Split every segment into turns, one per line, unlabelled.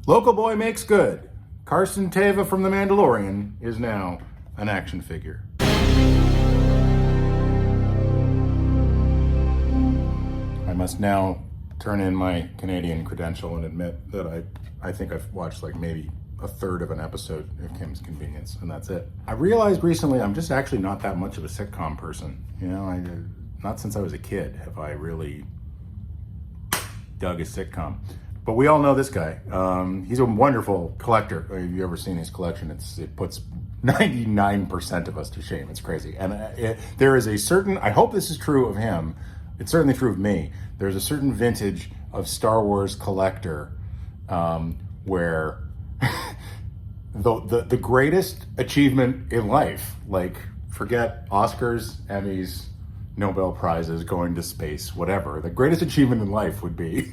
Local boy makes good. Carson TEVA from The Mandalorian is now an action figure. I must now turn in my Canadian credential and admit that I think I've watched like maybe a third of an episode of Kim's Convenience, and that's it. I realized recently I'm just actually not that much of a sitcom person. You know, not since I was a kid have I really dug a sitcom. But we all know this guy. He's a wonderful collector. Have you ever seen his collection? It puts 99% of us to shame. It's crazy. And there is a certain, I hope this is true of him, it's certainly true of me, there's a certain vintage of Star Wars collector where the greatest achievement in life, like forget Oscars, Emmys, Nobel Prizes, going to space, whatever, the greatest achievement in life would be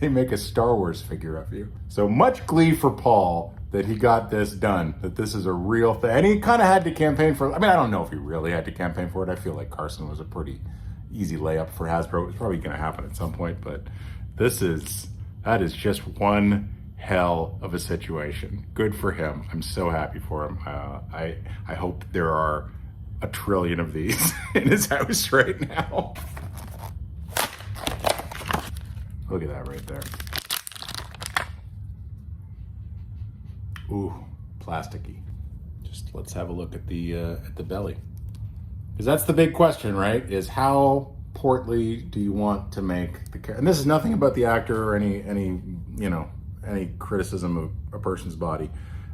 they make a Star Wars figure of you. So much glee for Paul that he got this done, that this is a real thing. And he kind of had to campaign for it. I mean, I don't know if he really had to campaign for it. I feel like Carson was a pretty easy layup for Hasbro. It was probably going to happen at some point, but that is just one hell of a situation. Good for him. I'm so happy for him. I hope there are a trillion of these in his house right now. Look at that right there. Ooh, plasticky. Just let's have a look at the belly. Because that's the big question, right? Is how portly do you want to make the character? And this is nothing about the actor or any criticism of a person's body.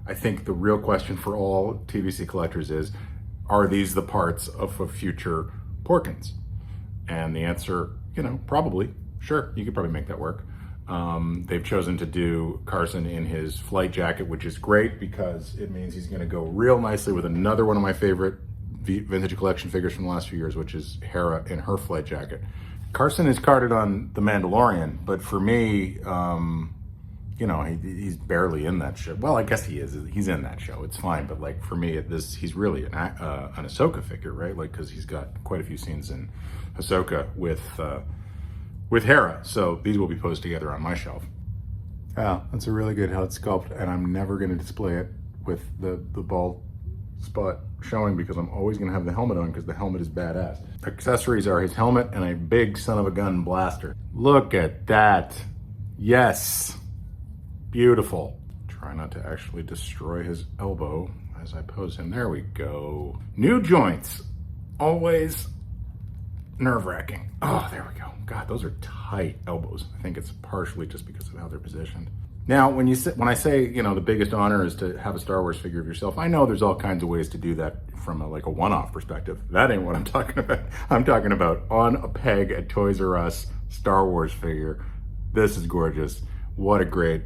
I think the real question for all TVC collectors is, are these the parts of a future Porkins? And the answer, probably. Sure, you could probably make that work. They've chosen to do Carson in his flight jacket, which is great because it means he's going to go real nicely with another one of my favorite vintage collection figures from the last few years, which is Hera in her flight jacket. Carson is carded on The Mandalorian, but for me, he's barely in that show. Well, I guess he is. He's in that show. It's fine, but like for me, he's really an Ahsoka figure, right? Like because he's got quite a few scenes in Ahsoka with Hera, so these will be posed together on my shelf. Wow, that's a really good head sculpt, and I'm never going to display it with the bald spot showing because I'm always going to have the helmet on because the helmet is badass. Accessories are his helmet and a big son of a gun blaster. Look at that. Yes. Beautiful. Try not to actually destroy his elbow as I pose him. There we go. New joints. Always nerve-wracking. Oh, there we go. God, those are tight elbows. I think it's partially just because of how they're positioned. Now, when I say, the biggest honor is to have a Star Wars figure of yourself, I know there's all kinds of ways to do that from a one-off perspective. That ain't what I'm talking about. I'm talking about on a peg at Toys R Us Star Wars figure. This is gorgeous. What a great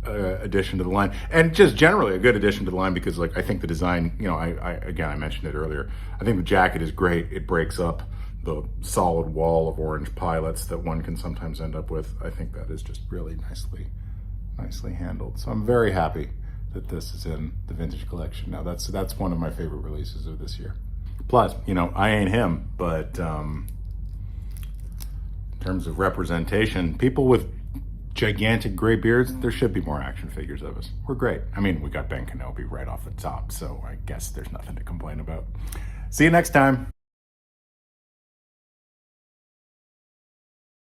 addition to the line, and just generally a good addition to the line because I think the design, I mentioned it earlier. I think the jacket is great. It breaks up the solid wall of orange pilots that one can sometimes end up with. I think that is just really nicely handled. So I'm very happy that this is in the vintage collection. Now that's one of my favorite releases of this year. Plus, I ain't him, but in terms of representation, people with gigantic gray beards, there should be more action figures of us. We're great. I mean, we got Ben Kenobi right off the top, so I guess there's nothing to complain about. See you next time.